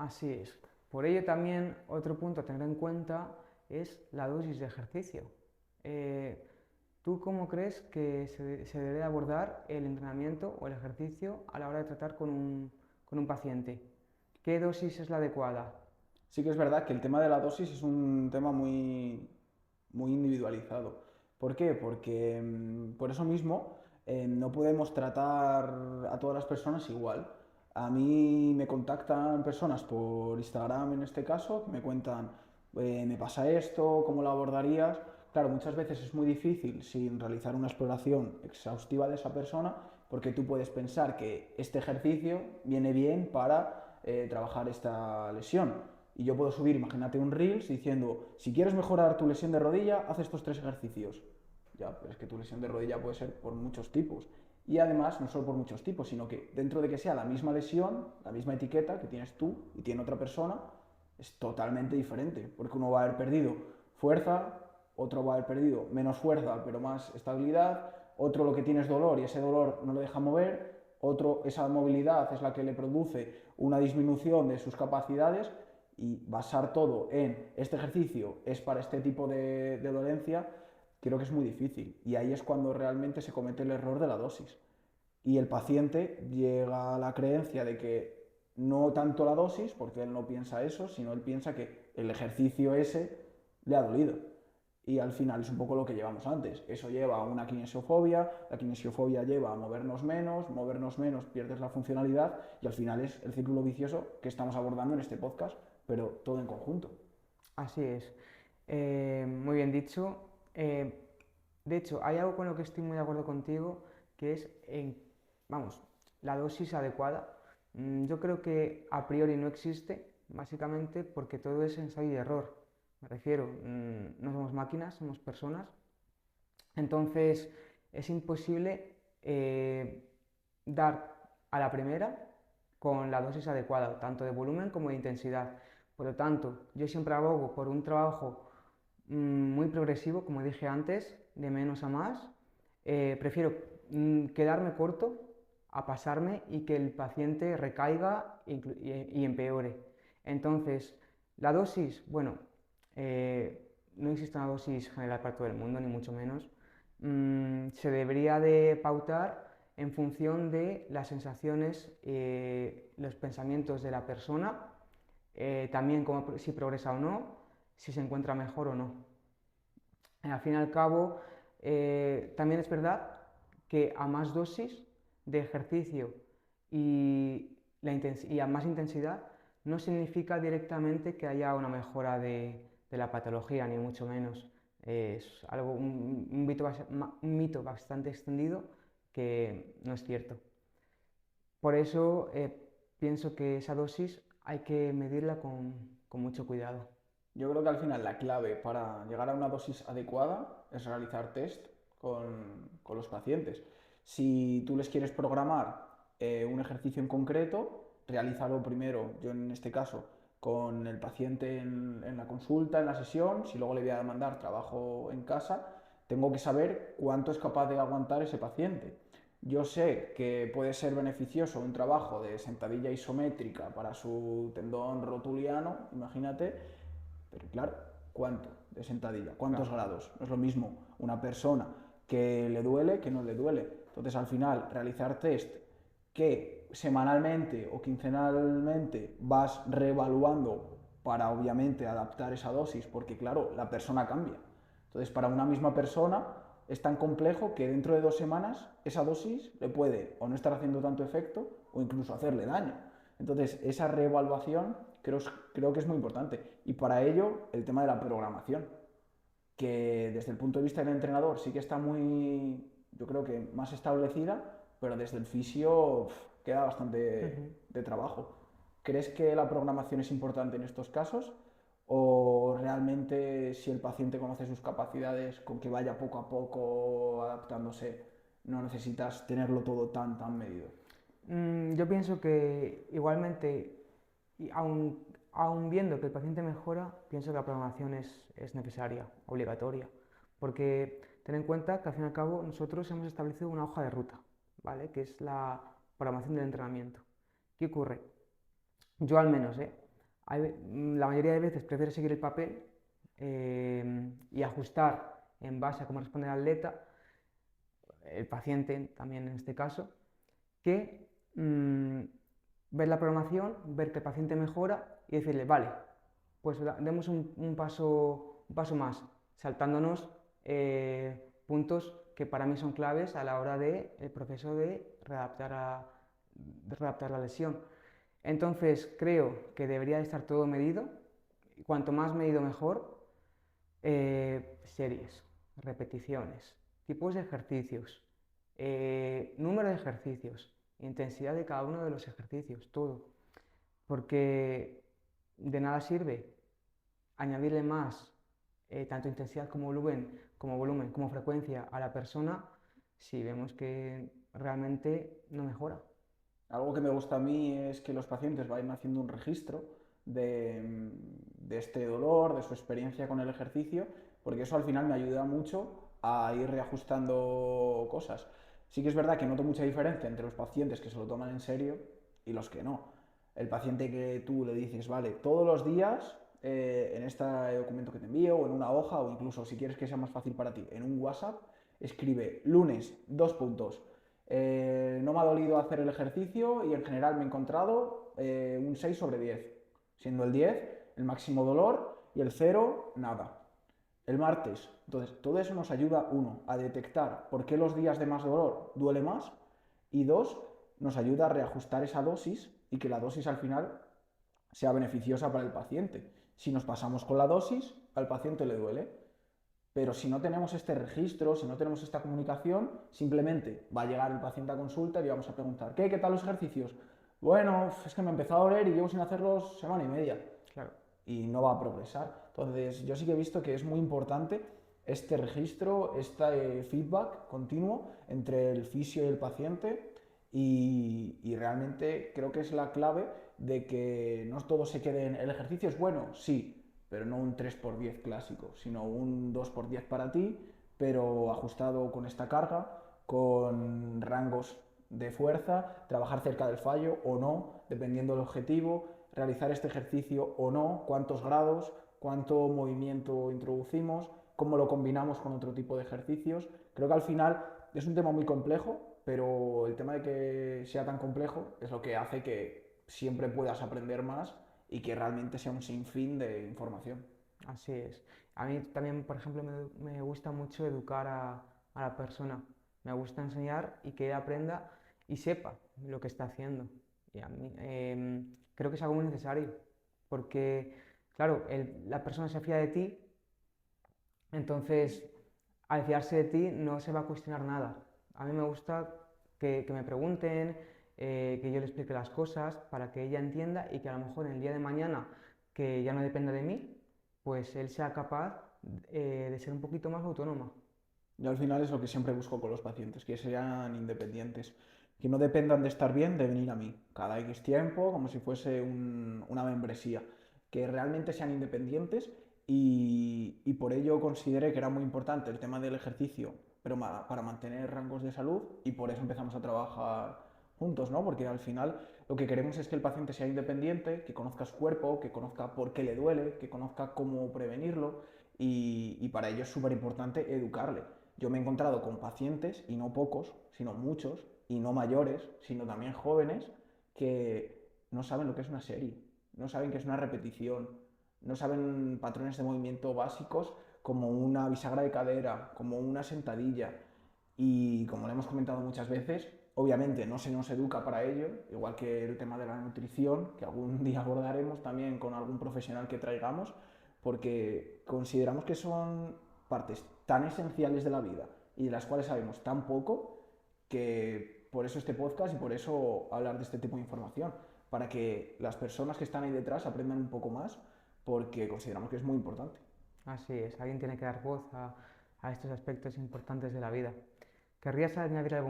Así es. Por ello también otro punto a tener en cuenta es la dosis de ejercicio. Eh, ¿Tú cómo crees que se debe abordar el entrenamiento o el ejercicio a la hora de tratar con un paciente? ¿Qué dosis es la adecuada? Sí que es verdad que el tema de la dosis es un tema muy individualizado. ¿Por qué? Porque por eso mismo no podemos tratar a todas las personas igual. A mí me contactan personas por Instagram en este caso, que me cuentan, me pasa esto, ¿cómo lo abordarías? Claro, muchas veces es muy difícil sin realizar una exploración exhaustiva de esa persona, porque tú puedes pensar que este ejercicio viene bien para trabajar esta lesión. Y yo puedo subir, imagínate, un Reels diciendo, si quieres mejorar tu lesión de rodilla, haz estos tres ejercicios. Ya, pero es que tu lesión de rodilla puede ser por muchos tipos. Y además, no solo por muchos tipos, sino que dentro de que sea la misma lesión, la misma etiqueta que tienes tú y tiene otra persona, es totalmente diferente. Porque uno va a haber perdido fuerza, otro va a haber perdido menos fuerza, pero más estabilidad, otro lo que tiene es dolor y ese dolor no lo deja mover, otro esa movilidad es la que le produce una disminución de sus capacidades, y basar todo en este ejercicio es para este tipo de dolencia, creo que es muy difícil. Y ahí es cuando realmente se comete el error de la dosis. Y el paciente llega a la creencia de que no tanto la dosis, porque él no piensa eso, sino él piensa que el ejercicio ese le ha dolido. Y al final es un poco lo que llevamos antes. Eso lleva a una kinesiofobia, la kinesiofobia lleva a movernos menos pierdes la funcionalidad y al final es el círculo vicioso que estamos abordando en este podcast, pero todo en conjunto. Así es. Muy bien dicho. De hecho, hay algo con lo que estoy muy de acuerdo contigo, que es, vamos, la dosis adecuada. Yo creo que a priori no existe, básicamente porque todo es ensayo y error. Me refiero, no somos máquinas, somos personas. Entonces, es imposible dar a la primera con la dosis adecuada, tanto de volumen como de intensidad. Por lo tanto, yo siempre abogo por un trabajo muy progresivo, como dije antes, de menos a más. Prefiero quedarme corto a pasarme y que el paciente recaiga y empeore. Entonces, la dosis, bueno, no existe una dosis general para todo el mundo, ni mucho menos. Se debería de pautar en función de las sensaciones, los pensamientos de la persona, también como, si progresa o no, si se encuentra mejor o no. Al fin y al cabo, también es verdad que a más dosis de ejercicio y, y a más intensidad no significa directamente que haya una mejora de la patología, ni mucho menos. Es algo, un mito bastante extendido que no es cierto. Por eso pienso que esa dosis hay que medirla con mucho cuidado. Yo creo que al final la clave para llegar a una dosis adecuada es realizar test con los pacientes. Si tú les quieres programar un ejercicio en concreto, realízalo primero, yo en este caso, con el paciente en la consulta, en la sesión. Si luego le voy a mandar trabajo en casa, tengo que saber cuánto es capaz de aguantar ese paciente. Yo sé que puede ser beneficioso un trabajo de sentadilla isométrica para su tendón rotuliano, imagínate, pero claro, ¿cuánto de sentadilla? ¿Cuántos Claro. grados? No es lo mismo una persona que le duele que no le duele. Entonces, al final, realizar test que semanalmente o quincenalmente vas reevaluando para obviamente adaptar esa dosis, porque claro, la persona cambia. Entonces, para una misma persona es tan complejo que dentro de 2 semanas esa dosis le puede o no estar haciendo tanto efecto o incluso hacerle daño. Entonces, esa reevaluación creo que es muy importante. Y para ello, el tema de la programación, que desde el punto de vista del entrenador sí que está muy, yo creo que más establecida, pero desde el fisio queda bastante Ujú. de trabajo. ¿Crees que la programación es importante en estos casos? ¿O realmente si el paciente conoce sus capacidades, con que vaya poco a poco adaptándose, no necesitas tenerlo todo tan medido? Yo pienso que igualmente, y aun viendo que el paciente mejora, pienso que la programación es necesaria, obligatoria, porque ten en cuenta que al fin y al cabo nosotros hemos establecido una hoja de ruta, ¿vale? Que es la programación del entrenamiento. ¿Qué ocurre? Yo al menos, ¿eh? La mayoría de veces prefiero seguir el papel y ajustar en base a cómo responde el atleta, el paciente también en este caso, que ver la programación, ver que el paciente mejora y decirle, vale, pues demos un paso más, saltándonos puntos que para mí son claves a la hora del proceso de readaptar la lesión. Entonces creo que debería de estar todo medido, y cuanto más medido mejor, series, repeticiones, tipos de ejercicios, número de ejercicios, intensidad de cada uno de los ejercicios, todo. Porque de nada sirve añadirle más, tanto intensidad como frecuencia a la persona si vemos que realmente no mejora. Algo que me gusta a mí es que los pacientes vayan haciendo un registro de este dolor, de su experiencia con el ejercicio, porque eso al final me ayuda mucho a ir reajustando cosas. Sí que es verdad que noto mucha diferencia entre los pacientes que se lo toman en serio y los que no. El paciente que tú le dices, vale, todos los días en este documento que te envío o en una hoja o incluso si quieres que sea más fácil para ti, en un WhatsApp, escribe lunes, 2 puntos. No me ha dolido hacer el ejercicio y en general me he encontrado un 6 sobre 10, siendo el 10 el máximo dolor y el 0 nada. El martes, entonces todo eso nos ayuda, uno, a detectar por qué los días de más dolor duele más y dos, nos ayuda a reajustar esa dosis y que la dosis al final sea beneficiosa para el paciente. Si nos pasamos con la dosis, al paciente le duele. Pero si no tenemos este registro, si no tenemos esta comunicación, simplemente va a llegar el paciente a consulta y le vamos a preguntar, ¿qué tal los ejercicios? Bueno, es que me ha empezado a doler y llevo sin hacerlos semana y media. Claro. Y no va a progresar. Entonces, yo sí que he visto que es muy importante este registro, este feedback continuo entre el fisio y el paciente y realmente creo que es la clave de que no todo se quede en el ejercicio es bueno, sí, pero no un 3x10 clásico, sino un 2x10 para ti, pero ajustado con esta carga, con rangos de fuerza, trabajar cerca del fallo o no, dependiendo del objetivo, realizar este ejercicio o no, cuántos grados, cuánto movimiento introducimos, cómo lo combinamos con otro tipo de ejercicios. Creo que al final es un tema muy complejo, pero el tema de que sea tan complejo es lo que hace que siempre puedas aprender más y que realmente sea un sinfín de información. Así es. A mí también, por ejemplo, me gusta mucho educar a la persona. Me gusta enseñar y que ella aprenda y sepa lo que está haciendo. Y a mí creo que es algo muy necesario, porque, claro, la persona se fía de ti, entonces al fiarse de ti no se va a cuestionar nada. A mí me gusta que me pregunten, que yo le explique las cosas para que ella entienda y que a lo mejor en el día de mañana, que ya no dependa de mí, pues él sea capaz de ser un poquito más autónoma. Yo al final es lo que siempre busco con los pacientes, que sean independientes, que no dependan de estar bien, de venir a mí cada X tiempo, como si fuese una membresía, que realmente sean independientes y por ello consideré que era muy importante el tema del ejercicio, pero para mantener rangos de salud y por eso empezamos a trabajar juntos, ¿no? Porque al final lo que queremos es que el paciente sea independiente, que conozca su cuerpo, que conozca por qué le duele, que conozca cómo prevenirlo y para ello es súper importante educarle. Yo me he encontrado con pacientes, y no pocos, sino muchos, y no mayores, sino también jóvenes, que no saben lo que es una serie, no saben qué es una repetición, no saben patrones de movimiento básicos como una bisagra de cadera, como una sentadilla. Y como le hemos comentado muchas veces, obviamente no se nos educa para ello, igual que el tema de la nutrición, que algún día abordaremos también con algún profesional que traigamos, porque consideramos que son partes tan esenciales de la vida y de las cuales sabemos tan poco que por eso este podcast y por eso hablar de este tipo de información, para que las personas que están ahí detrás aprendan un poco más, porque consideramos que es muy importante. Así es, alguien tiene que dar voz a estos aspectos importantes de la vida. ¿Querrías añadir algo